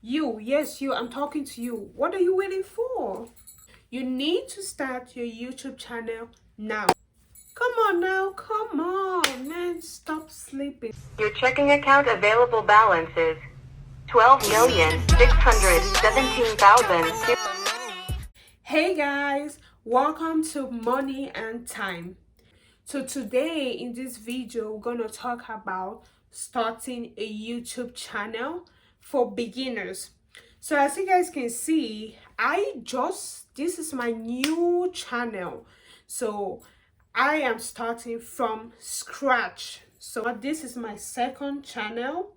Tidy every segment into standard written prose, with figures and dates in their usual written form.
Yes, you, I'm talking to you. What are you waiting for? You need to start your YouTube channel now. Come on now, come on, man, stop sleeping. Your checking account available balance is 12,617,000. Hey guys, welcome to Money and Time. So today in this video, we're gonna talk about starting a YouTube channel for beginners. So as you guys can see, this is my new channel. So I am starting from scratch. So this is my second channel.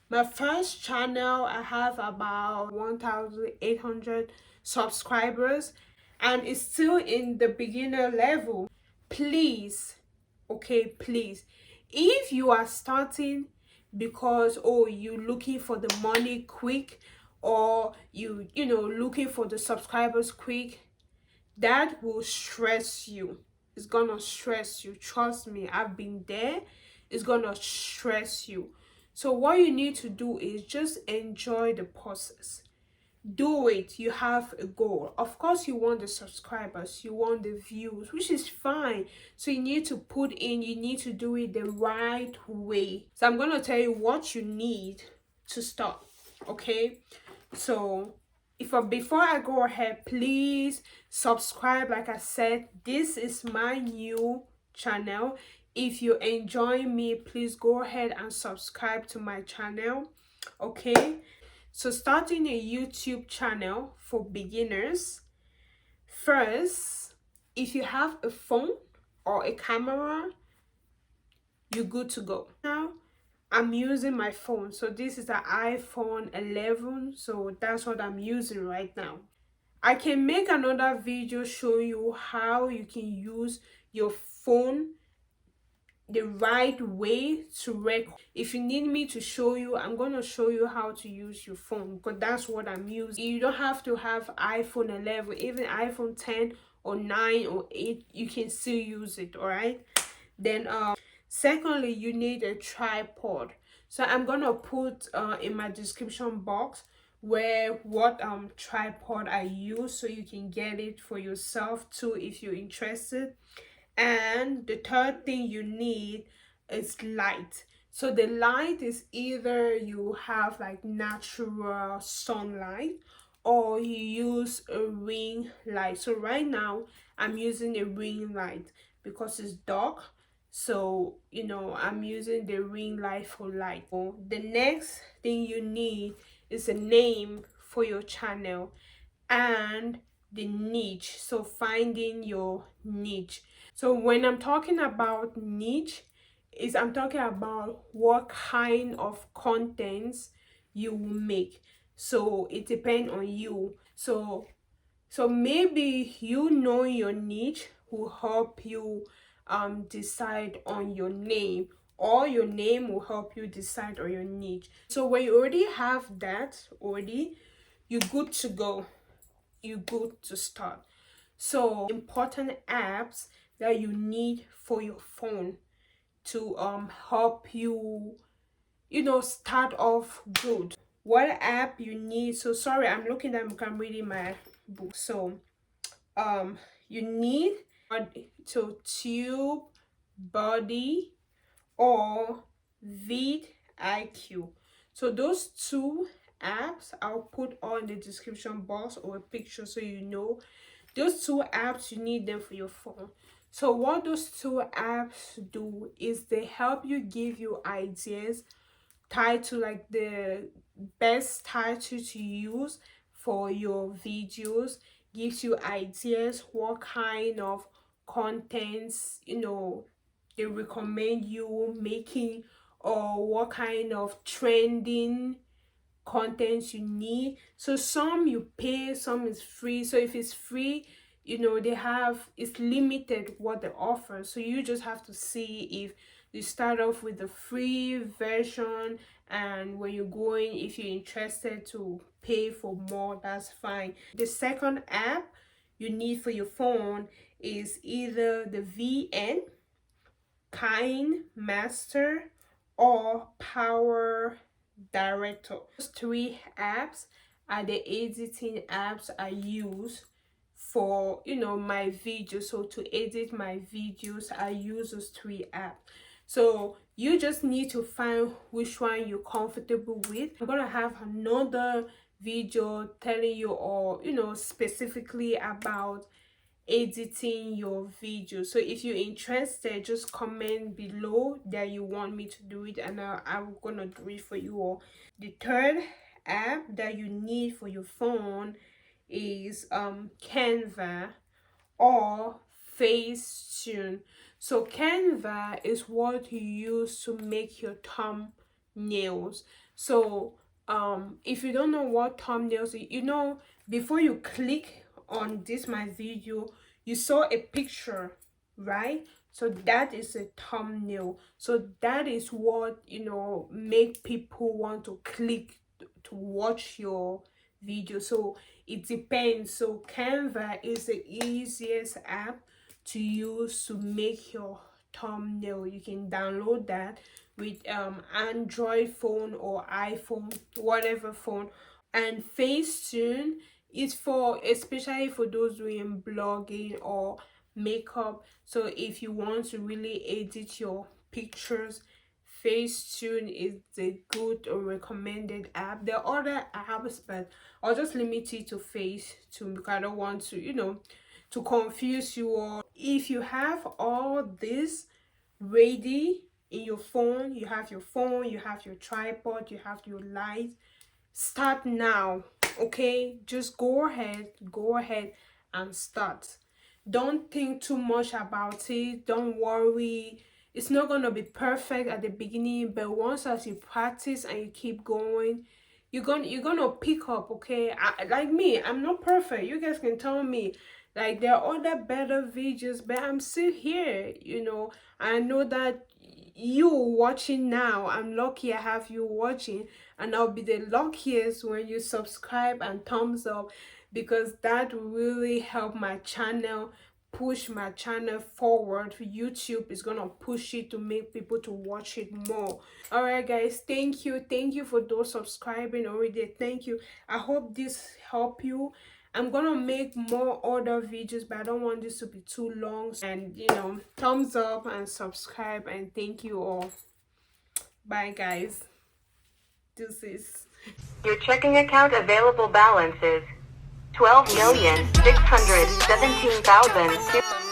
My first channel, I have about 1,800 subscribers and it's still in the beginner level. Please, okay, please, if you are starting because you're looking for the money quick, or you know looking for the subscribers quick, that will stress you. It's gonna stress you, trust me, I've been there. It's gonna stress you. So what you need to do is just enjoy the process. Do it. You have a goal. Of course you want the subscribers, you want the views, which is fine. So you need to you need to do it the right way. So I'm gonna tell you what you need to start. Okay, so before I go ahead, please subscribe. Like I said, this is my new channel. If you enjoy me, please go ahead and subscribe to my channel. Okay, so starting a YouTube channel for beginners, first, if you have a phone or a camera, you're good to go. Now I'm using my phone, so this is an iPhone 11, so that's what I'm using right now. I can make another video showing you how you can use your phone the right way to record. If you need me to show you, I'm going to show you how to use your phone, because that's what I'm using. You don't have to have iPhone 11, even iPhone 10 or 9 or 8, you can still use it. All right, then secondly, you need a tripod. So I'm gonna put in my description box what tripod I use, so you can get it for yourself too if you're interested. And the third thing you need is light. So the light is either you have like natural sunlight or you use a ring light. So right now I'm using a ring light because it's dark. So I'm using the ring light for light. So the next thing you need is a name for your channel and the niche. So finding your niche. So when I'm talking about niche, I'm talking about what kind of contents you will make. So it depends on you. So maybe your niche will help you decide on your name, or your name will help you decide on your niche. So when you already have that you're good to go. You're good to start. So important apps that you need for your phone to help you start off good. What app you need? So sorry, I'm reading my book. So you need Tubebuddy or VidIQ. So those two apps I'll put on the description box or a picture, so you know. Those two apps, you need them for your phone. So what those two apps do is they help you, give you ideas, title, like the best title to use for your videos, gives you ideas what kind of contents they recommend you making, or what kind of trending contents you need. So some you pay, some is free. So if it's free, it's limited what they offer. So you just have to see if you start off with the free version, and when you're going, if you're interested to pay for more, that's fine. The second app you need for your phone is either the VN, Kinemaster, or Power director. Those three apps are the editing apps I use for, you know, my videos. So to edit my videos, I use those three apps. So you just need to find which one you're comfortable with. I'm gonna have another video telling you, or you know, specifically about editing your video. So if you're interested, just comment below that you want me to do it, and I'm gonna do it for you all. The third app that you need for your phone is Canva or Facetune. So Canva is what you use to make your thumbnails. So if you don't know what thumbnails, you know, before you click on this my video, you saw a picture, right? So that is a thumbnail. So that is what, you know, make people want to click to watch your video. So it depends. So Canva is the easiest app to use to make your thumbnail. You can download that with Android phone or iPhone, whatever phone. And Facetune is for, especially for those doing blogging or makeup. So if you want to really edit your pictures, Facetune is the good or recommended app. There are other apps, but I'll just limit it to Facetune because I don't want to, you know, to confuse you all. If you have all this ready in your phone, you have your phone, you have your tripod, you have your light, start now. Okay, just go ahead and start. Don't think too much about it. Don't worry, it's not gonna be perfect at the beginning, but once as you practice and you keep going, you're gonna pick up. Okay, like me, I'm not perfect. You guys can tell me, like, there are other better videos, but I'm still here, you know. I know that you watching now, I'm lucky I have you watching, and I'll be the luckiest when you subscribe and thumbs up, because that will really help my channel, push my channel forward. YouTube is gonna push it to make people to watch it more. All right guys, thank you for those subscribing already. Thank you. I hope this helped you. I'm gonna make more other videos, but I don't want this to be too long. And you know, thumbs up and subscribe, and thank you all. Bye guys. This is Your checking account available balance is 12,617,000.